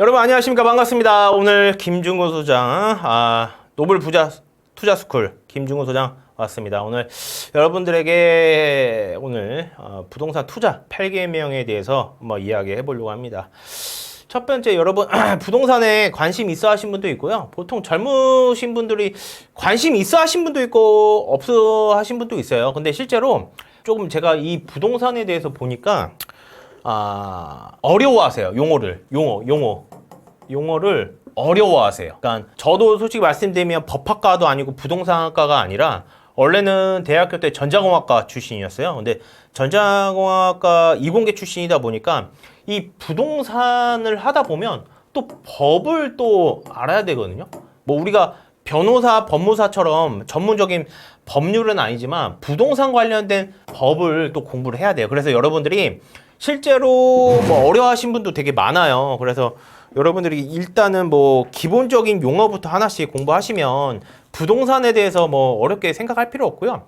여러분 안녕하십니까, 반갑습니다. 오늘 김중곤 소장, 노블 투자스쿨 김중곤 소장 왔습니다. 오늘 여러분들에게 부동산 투자 8개명에 대해서 한번 이야기해 보려고 합니다. 첫 번째, 여러분 부동산에 관심 있어 하신 분도 있고요. 보통 젊으신 분들이 관심 있어 하신 분도 있고 없어 하신 분도 있어요. 근데 실제로 조금 제가 이 부동산에 대해서 보니까 어려워하세요. 용어를 어려워하세요. 그러니까 저도 솔직히 말씀드리면 법학과도 아니고 부동산학과가 아니라 원래는 대학교 때 전자공학과 출신이었어요. 근데 전자공학과 이공계 출신이다 보니까 이 부동산을 하다 보면 또 법을 또 알아야 되거든요. 뭐 우리가 변호사, 법무사처럼 전문적인 법률은 아니지만 부동산 관련된 법을 또 공부를 해야 돼요. 그래서 여러분들이 실제로 뭐 어려워하신 분도 되게 많아요. 그래서 여러분들이 일단은 뭐 기본적인 용어부터 하나씩 공부하시면 부동산에 대해서 뭐 어렵게 생각할 필요 없고요.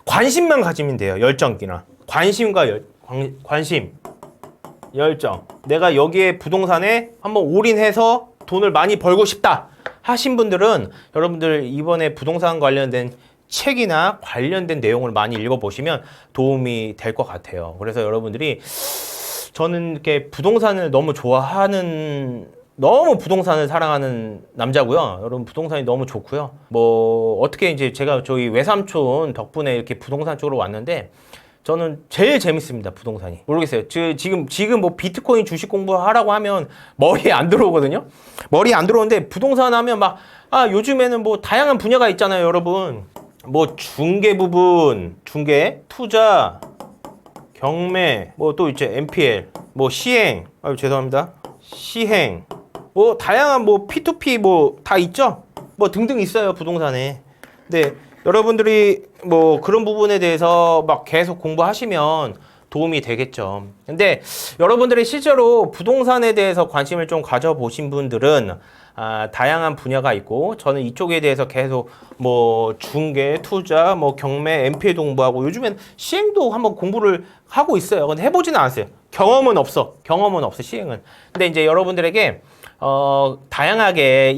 관심만 가지면 돼요. 열정이나 관심, 열정. 내가 여기에 부동산에 한번 올인해서 돈을 많이 벌고 싶다 하신 분들은 여러분들 이번에 부동산 관련된 책이나 관련된 내용을 많이 읽어보시면 도움이 될 것 같아요. 그래서 여러분들이, 저는 이렇게 부동산을 너무 부동산을 사랑하는 남자고요. 여러분 부동산이 너무 좋고요. 뭐 어떻게 이제 제가 저희 외삼촌 덕분에 이렇게 부동산 쪽으로 왔는데 저는 제일 재밌습니다. 부동산이. 모르겠어요. 지금 뭐 비트코인 주식 공부하라고 하면 머리에 안 들어오거든요. 머리에 안 들어오는데 부동산 하면 막 요즘에는 뭐 다양한 분야가 있잖아요, 여러분. 뭐 중개 부분, 투자, 경매, 뭐 또 이제 NPL, 뭐 시행, 시행, 뭐 다양한 뭐 P2P 뭐 다 있죠? 뭐 등등 있어요, 부동산에. 근데 여러분들이 뭐 그런 부분에 대해서 막 계속 공부하시면 도움이 되겠죠. 근데 여러분들이 실제로 부동산에 대해서 관심을 좀 가져보신 분들은 다양한 분야가 있고, 저는 이쪽에 대해서 계속 뭐 중개, 투자, 뭐 경매, NPL도 공부하고 요즘엔 시행도 한번 공부를 하고 있어요. 근데 해보지는 않았어요. 경험은 없어, 시행은. 근데 이제 여러분들에게 다양하게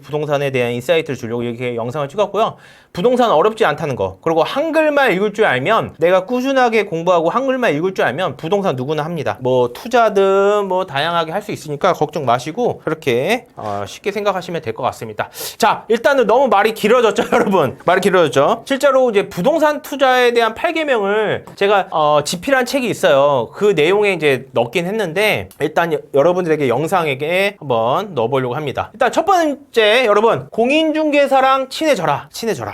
부동산에 대한 인사이트를 주려고 이렇게 영상을 찍었고요. 부동산 어렵지 않다는 거, 그리고 한글만 읽을 줄 알면, 내가 꾸준하게 공부하고 한글만 읽을 줄 알면 부동산 누구나 합니다. 뭐 투자든 뭐 다양하게 할 수 있으니까 걱정 마시고 그렇게 쉽게 생각하시면 될 것 같습니다. 자, 일단은 너무 말이 길어졌죠, 여러분. 말이 길어졌죠. 실제로 이제 부동산 투자에 대한 8개명을 제가 집필한 책이 있어요. 그 내용에 이제 넣긴 했는데 일단 여러분들에게 영상에게 한번 넣어보려고 합니다. 일단 첫 번째, 여러분 공인중개사랑 친해져라.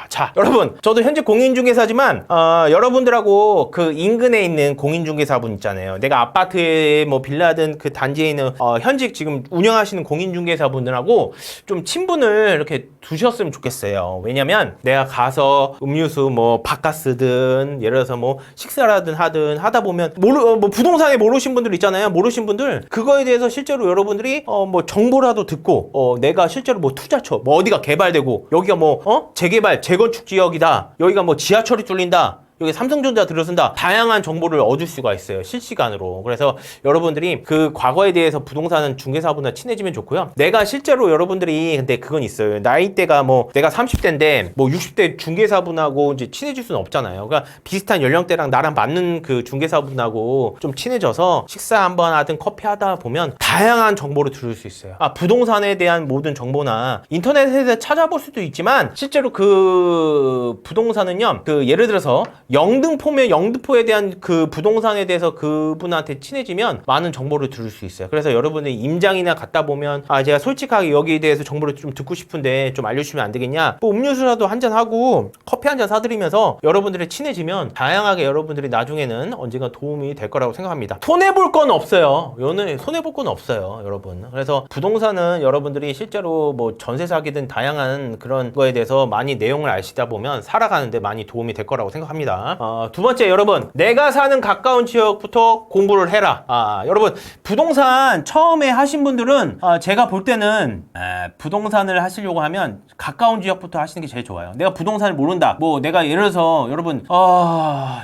자, 여러분 저도 현재 공인중개사지만 여러분들하고 그 인근에 있는 공인중개사분 있잖아요. 내가 아파트에 뭐 빌라든 그 단지에 있는 현직 지금 운영하시는 공인중개사분들하고 좀 친분을 이렇게 두셨으면 좋겠어요. 왜냐면 내가 가서 음료수 뭐 바카스든 예를 들어서 뭐 식사라든 하다 보면 뭐 부동산에 모르신 분들 있잖아요. 모르신 분들 그거에 대해서 실제로 여러분들이 뭐 정보라도 듣고 내가 실제로 뭐 투자처 뭐 어디가 개발되고 여기가 뭐 재개발 재건축 지역이다, 여기가 뭐 지하철이 뚫린다, 여기 삼성전자 들어선다, 다양한 정보를 얻을 수가 있어요, 실시간으로. 그래서 여러분들이 그 과거에 대해서 부동산 중개사분과 친해지면 좋고요. 내가 실제로 여러분들이, 근데 그건 있어요. 나이대가 뭐 내가 30대인데 뭐 60대 중개사분하고 이제 친해질 수는 없잖아요. 그러니까 비슷한 연령대랑 나랑 맞는 그 중개사분하고 좀 친해져서 식사 한번 하든 커피 하다 보면 다양한 정보를 들을 수 있어요. 부동산에 대한 모든 정보나 인터넷에서 찾아볼 수도 있지만 실제로 그 부동산은요, 그 예를 들어서 영등포면 영등포에 대한 그 부동산에 대해서 그분한테 친해지면 많은 정보를 들을 수 있어요. 그래서 여러분이 임장이나 갔다 보면 제가 솔직하게 여기에 대해서 정보를 좀 듣고 싶은데 좀 알려주시면 안 되겠냐, 뭐 음료수라도 한잔 하고 커피 한잔 사드리면서 여러분들이 친해지면 다양하게 여러분들이 나중에는 언젠가 도움이 될 거라고 생각합니다. 손해볼 건 없어요. 손해볼 건 없어요, 여러분. 그래서 부동산은 여러분들이 실제로 뭐 전세 사기든 다양한 그런 거에 대해서 많이 내용을 아시다 보면 살아가는데 많이 도움이 될 거라고 생각합니다. 있습니다. 두 번째, 여러분, 내가 사는 가까운 지역부터 공부를 해라. 여러분, 부동산 처음에 하신 분들은 제가 볼 때는 부동산을 하시려고 하면 가까운 지역부터 하시는 게 제일 좋아요. 내가 부동산을 모른다. 뭐 내가 예를 들어서 여러분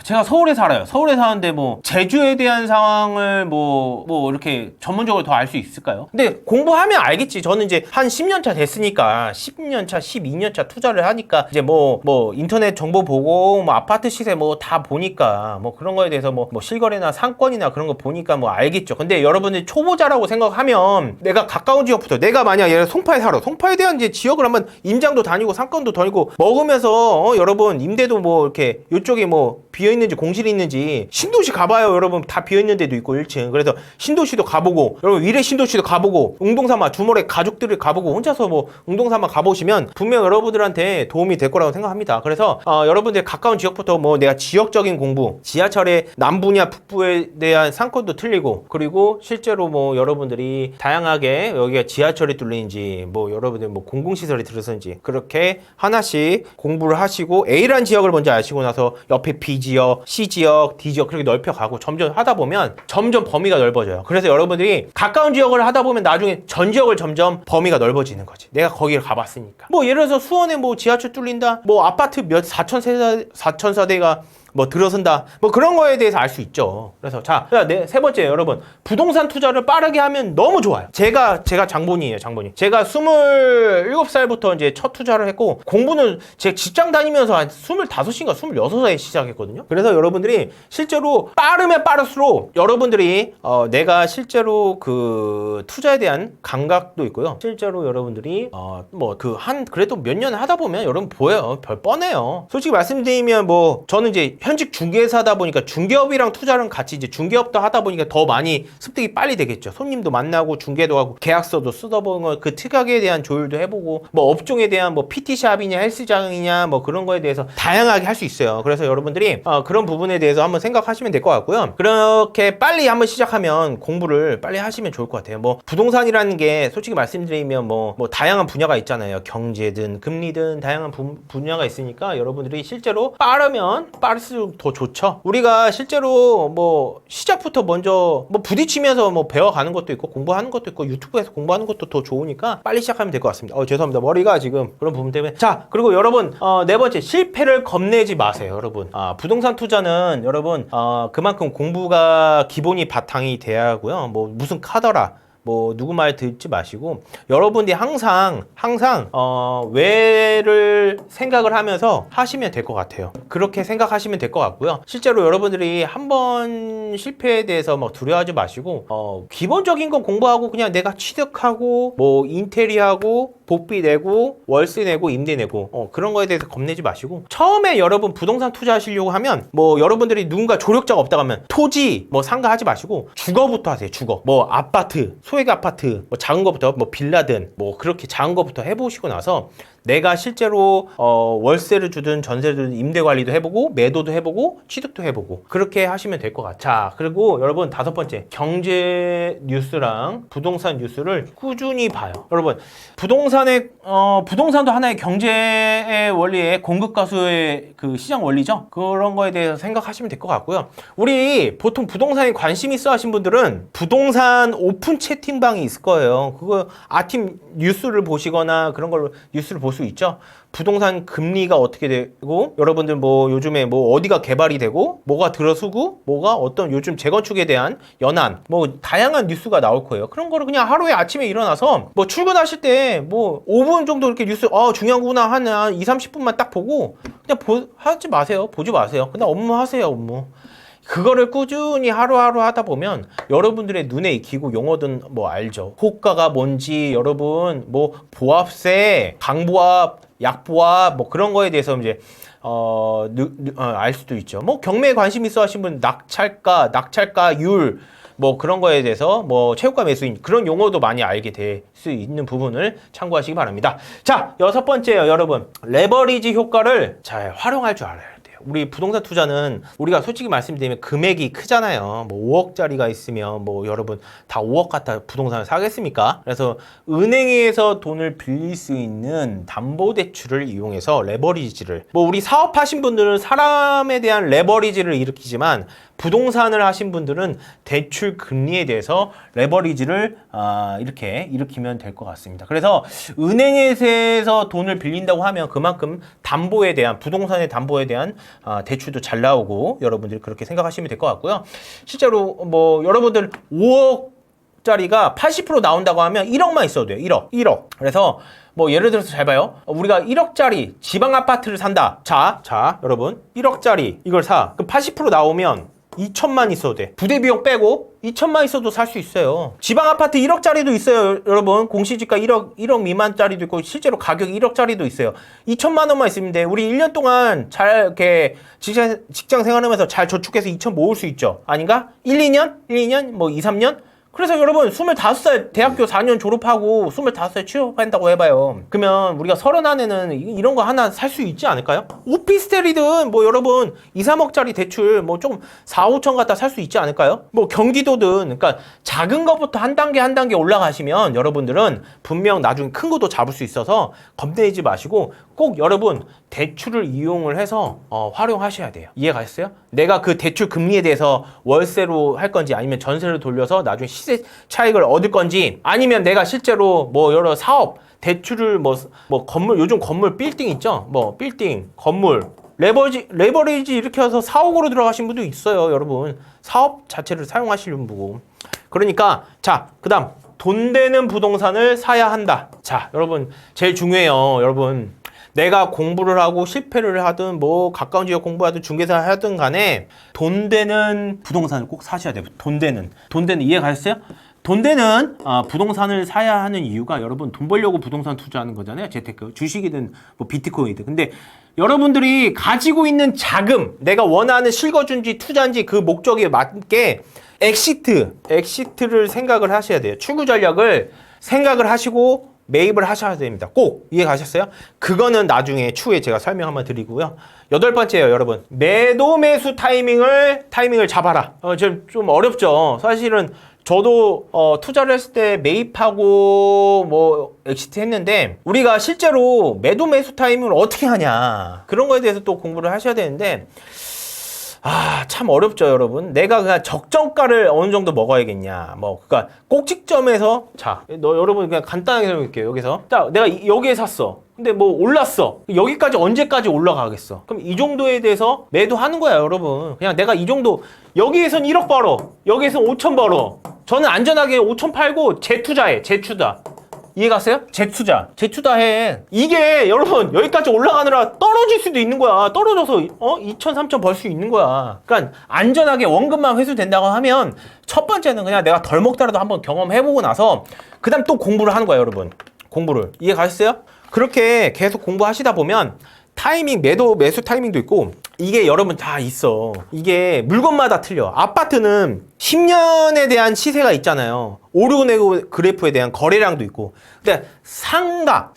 제가 서울에 살아요. 서울에 사는데 뭐 제주에 대한 상황을 뭐 이렇게 전문적으로 더 알 수 있을까요? 근데 공부하면 알겠지. 저는 이제 한 10년 차 됐으니까 10년 차, 12년 차 투자를 하니까 이제 뭐 인터넷 정보 보고 뭐 아파트 시세 뭐 다 보니까 뭐 그런 거에 대해서 뭐 실거래나 상권이나 그런 거 보니까 뭐 알겠죠. 근데 여러분들 초보자라고 생각하면 내가 가까운 지역부터 내가 만약 예를 송파에 살아. 송파에 대한 이제 지역을 한번 임장도 다니고 상권도 다니고 먹으면서 여러분 임대도 뭐 이렇게 이쪽에 뭐 비어있는지 공실이 있는지 신도시 가봐요. 여러분 다 비어있는 데도 있고 1층. 그래서 신도시도 가보고 여러분 위례 신도시도 가보고 웅동사마 주말에 가족들을 가보고 혼자서 뭐 웅동사마 가보시면 분명 여러분들한테 도움이 될 거라고 생각합니다. 그래서 여러분들 가까운 지역부터 뭐 내가 지역적인 공부 지하철의 남부냐 북부에 대한 상권도 틀리고 그리고 실제로 뭐 여러분들이 다양하게 여기가 지하철이 뚫리는지 뭐 여러분들 뭐 공공시설이 들어서는지 그렇게 하나씩 공부를 하시고 A라는 지역을 먼저 아시고 나서 옆에 B지역, C지역, D지역 그렇게 넓혀가고 점점 하다 보면 점점 범위가 넓어져요. 그래서 여러분들이 가까운 지역을 하다 보면 나중에 전 지역을 점점 범위가 넓어지는 거지. 내가 거기를 가봤으니까. 뭐 예를 들어서 수원에 뭐 지하철 뚫린다, 뭐 아파트 몇 4,000세대가 뭐 들어선다 뭐 그런 거에 대해서 알 수 있죠. 그래서 자, 세 번째 여러분 부동산 투자를 빠르게 하면 너무 좋아요. 제가 장본이에요. 제가 27살부터 이제 첫 투자를 했고 공부는 제 직장 다니면서 한 25인가 26살에 시작했거든요. 그래서 여러분들이 실제로 빠르면 빠를수록 여러분들이 내가 실제로 그 투자에 대한 감각도 있고요. 실제로 여러분들이 그래도 몇 년 하다 보면 여러분 보여요. 별 뻔해요. 솔직히 말씀드리면 뭐 저는 이제 현직 중개사다 보니까 중개업이랑 투자랑 같이 이제 중개업도 하다 보니까 더 많이 습득이 빨리 되겠죠. 손님도 만나고 중개도 하고 계약서도 쓰다보면 그 특약에 대한 조율도 해보고 뭐 업종에 대한 뭐 PT샵이냐 헬스장이냐 뭐 그런 거에 대해서 다양하게 할 수 있어요. 그래서 여러분들이 그런 부분에 대해서 한번 생각하시면 될 것 같고요. 그렇게 빨리 한번 시작하면 공부를 빨리 하시면 좋을 것 같아요. 뭐 부동산이라는 게 솔직히 말씀드리면 뭐 다양한 분야가 있잖아요. 경제든 금리든 다양한 분야가 있으니까 여러분들이 실제로 빠르면 빠를수록 더 좋죠. 우리가 실제로 뭐 시작부터 먼저 뭐 부딪히면서 뭐 배워가는 것도 있고 공부하는 것도 있고 유튜브에서 공부하는 것도 더 좋으니까 빨리 시작하면 될 것 같습니다. 죄송합니다. 머리가 지금 그런 부분 때문에. 자, 그리고 여러분 네 번째 실패를 겁내지 마세요. 여러분 부동산 투자는 여러분 그만큼 공부가 기본이 바탕이 돼야 하고요. 뭐 무슨 카더라 뭐 누구 말 듣지 마시고 여러분들이 항상 왜를 생각을 하면서 하시면 될 것 같아요. 그렇게 생각하시면 될 것 같고요. 실제로 여러분들이 한번 실패에 대해서 막 두려워하지 마시고 기본적인 건 공부하고 그냥 내가 취득하고 뭐 인테리어하고 복비 내고 월세 내고 임대 내고 그런 거에 대해서 겁내지 마시고 처음에 여러분 부동산 투자하시려고 하면 뭐 여러분들이 누군가 조력자가 없다고 하면 토지 뭐 상가 하지 마시고 주거부터 하세요. 주거 뭐 아파트 소액 아파트 뭐 작은 거부터 뭐 빌라든 뭐 그렇게 작은 거부터 해보시고 나서 내가 실제로 월세를 주든 전세를 주든 임대 관리도 해보고 매도도 해보고 취득도 해보고 그렇게 하시면 될 것 같아요. 자, 그리고 여러분 다섯 번째 경제 뉴스랑 부동산 뉴스를 꾸준히 봐요. 여러분 부동산도 하나의 경제의 원리의 공급 가수의 그 시장 원리죠. 그런 거에 대해서 생각하시면 될 것 같고요. 우리 보통 부동산에 관심 있어 하신 분들은 부동산 오픈 채팅방이 있을 거예요. 그거 아침 뉴스를 보시거나 그런 걸로 뉴스를 볼 수 있죠. 부동산 금리가 어떻게 되고 여러분들 뭐 요즘에 뭐 어디가 개발이 되고 뭐가 들어서고 뭐가 어떤 요즘 재건축에 대한 연한 뭐 다양한 뉴스가 나올 거예요. 그런 거를 그냥 하루에 아침에 일어나서 뭐 출근하실 때 뭐 5분 정도 이렇게 뉴스 중요하구나 한 2, 30분만 딱 보고 그냥 하지 마세요. 보지 마세요. 그냥 업무 하세요. 업무. 그거를 꾸준히 하루하루 하다 보면 여러분들의 눈에 익히고 용어든 뭐 알죠. 호가가 뭔지 여러분 뭐 보합세, 강보합, 약보합 뭐 그런 거에 대해서 이제 알 수도 있죠. 뭐 경매에 관심 있어 하신 분 낙찰가율 뭐 그런 거에 대해서 뭐 최고가 매수인 그런 용어도 많이 알게 될 수 있는 부분을 참고하시기 바랍니다. 자, 여섯 번째요, 여러분. 레버리지 효과를 잘 활용할 줄 알아야 돼요. 우리 부동산 투자는 우리가 솔직히 말씀드리면 금액이 크잖아요. 뭐 5억짜리가 있으면 뭐 여러분 다 5억 갖다 부동산을 사겠습니까? 그래서 은행에서 돈을 빌릴 수 있는 담보대출을 이용해서 레버리지를, 뭐 우리 사업하신 분들은 사람에 대한 레버리지를 일으키지만 부동산을 하신 분들은 대출 금리에 대해서 레버리지를 이렇게 일으키면 될 것 같습니다. 그래서 은행에서 돈을 빌린다고 하면 그만큼 담보에 대한, 부동산의 담보에 대한 대출도 잘 나오고, 여러분들이 그렇게 생각하시면 될 것 같고요. 실제로 뭐 여러분들 5억짜리가 80% 나온다고 하면 1억만 있어도 돼요. 1억. 그래서 뭐 예를 들어서 잘 봐요. 우리가 1억짜리 지방 아파트를 산다. 자, 여러분 1억짜리 이걸 사. 그럼 80% 나오면 2천만 있어도 돼. 부대 비용 빼고 2천만 있어도 살 수 있어요. 지방 아파트 1억짜리도 있어요, 여러분. 공시지가 1억 미만짜리도 있고 실제로 가격이 1억짜리도 있어요. 2천만 원만 있으면 돼. 우리 1년 동안 잘 이렇게 직장 생활하면서 잘 저축해서 2천 모을 수 있죠. 아닌가? 1, 2년? 뭐 2, 3년? 그래서 여러분 25살 대학교 4년 졸업하고 25살 취업한다고 해봐요. 그러면 우리가 31에는 이런 거 하나 살 수 있지 않을까요? 오피스텔이든 뭐 여러분 2, 3억짜리 대출 뭐 조금 4, 5천 갖다 살 수 있지 않을까요? 뭐 경기도든, 그러니까 작은 것부터 한 단계 올라가시면 여러분들은 분명 나중에 큰 것도 잡을 수 있어서 겁내지 마시고 꼭 여러분 대출을 이용을 해서 활용하셔야 돼요. 이해가셨어요? 내가 그 대출 금리에 대해서 월세로 할 건지 아니면 전세로 돌려서 나중에 시세 차익을 얻을 건지, 아니면 내가 실제로 뭐 여러 사업 대출을 뭐 건물, 요즘 건물 빌딩 있죠? 뭐 빌딩, 건물 레버리지 이렇게 해서 사옥으로 들어가신 분도 있어요. 여러분 사업 자체를 사용하시는 분이고. 그러니까 자, 그다음 돈 되는 부동산을 사야 한다. 자, 여러분 제일 중요해요. 여러분 내가 공부를 하고 실패를 하든 뭐 가까운 지역 공부하든 중개사 하든 간에 돈 되는 부동산을 꼭 사셔야 돼요. 돈 되는 이해 가셨어요? 돈 되는 부동산을 사야 하는 이유가, 여러분 돈 벌려고 부동산 투자하는 거잖아요. 재테크, 주식이든 뭐 비트코인이든. 근데 여러분들이 가지고 있는 자금, 내가 원하는 실거주인지 투자인지 그 목적에 맞게 엑시트를 생각을 하셔야 돼요. 추구 전략을 생각을 하시고 매입을 하셔야 됩니다. 꼭 이해 가셨어요? 그거는 나중에 추후에 제가 설명 한번 드리고요. 8번째예요, 여러분. 매도 매수 타이밍을 잡아라. 좀 어렵죠. 사실은 저도 투자를 했을 때 매입하고 뭐 엑시트 했는데, 우리가 실제로 매도 매수 타이밍을 어떻게 하냐, 그런 거에 대해서 또 공부를 하셔야 되는데 참 어렵죠, 여러분. 내가 그냥 적정가를 어느 정도 먹어야겠냐. 그러니까 꼭지점에서, 여러분 그냥 간단하게 설명할게요. 여기서 자, 내가 여기에 샀어. 근데 뭐 올랐어. 여기까지 언제까지 올라가겠어? 그럼 이 정도에 대해서 매도하는 거야, 여러분. 그냥 내가 이 정도, 여기에선 1억 벌어, 여기에선 5천 벌어. 저는 안전하게 5천 팔고 재투자해. 이해 갔어요? 재투자 해. 이게 여러분 여기까지 올라가느라 떨어질 수도 있는 거야. 떨어져서 2천, 3천 벌 수 있는 거야. 그러니까 안전하게 원금만 회수된다고 하면, 첫 번째는 그냥 내가 덜 먹더라도 한번 경험해보고 나서 그 다음 또 공부를 하는 거야, 여러분. 공부를. 이해 가셨어요? 그렇게 계속 공부하시다 보면 타이밍, 매수 타이밍도 있고, 이게 여러분 다 있어. 이게 물건마다 틀려. 아파트는 10년에 대한 시세가 있잖아요. 오르내고 그래프에 대한 거래량도 있고. 근데 상가,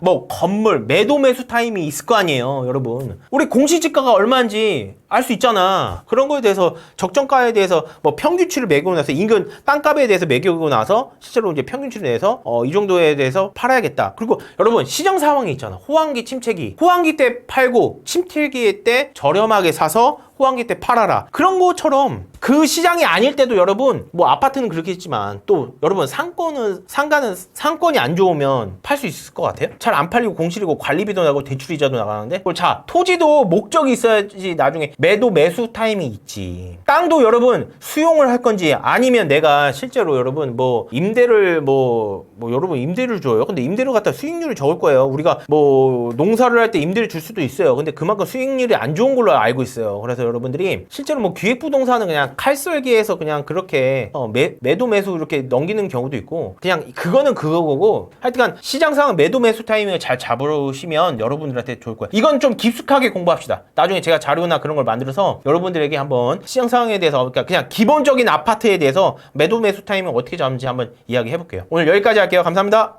뭐 건물, 매도 매수 타임이 있을 거 아니에요, 여러분. 우리 공시지가가 얼마인지 알 수 있잖아. 그런 거에 대해서, 적정가에 대해서 뭐 평균치를 매기고 나서, 인근 땅값에 대해서 매기고 나서 실제로 이제 평균치를 내서 이 정도에 대해서 팔아야겠다. 그리고 여러분 시장 상황이 있잖아. 호황기, 침체기. 호황기 때 팔고 침체기 때 저렴하게 사서 호황기 때 팔아라. 그런 것처럼 그 시장이 아닐 때도 여러분, 뭐 아파트는 그렇게 했지만 또 여러분 상가는 상권이 안 좋으면 팔 수 있을 것 같아요? 잘 안 팔리고 공실이고 관리비도 나고 대출이자도 나가는데, 자, 토지도 목적이 있어야지 나중에 매도 매수 타임이 있지. 땅도 여러분 수용을 할 건지, 아니면 내가 실제로 여러분 뭐 임대를 여러분 임대를 줘요. 근데 임대를 갖다 수익률이 적을 거예요. 우리가 뭐 농사를 할 때 임대를 줄 수도 있어요. 근데 그만큼 수익률이 안 좋은 걸로 알고 있어요. 그래서 여러분들이 실제로 뭐 기획부동산은 그냥 칼썰기해서 그냥 그렇게 매도 매수 이렇게 넘기는 경우도 있고, 그냥 그거는 그거고, 하여튼간 시장 상황 매도 매수 타이밍을 잘 잡으시면 여러분들한테 좋을 거예요. 이건 좀 깊숙하게 공부합시다. 나중에 제가 자료나 그런 걸 만들어서 여러분들에게 한번 시장 상황에 대해서, 그러니까 그냥 기본적인 아파트에 대해서 매도 매수 타이밍 어떻게 잡는지 한번 이야기해 볼게요. 오늘 여기까지 할게요. 감사합니다.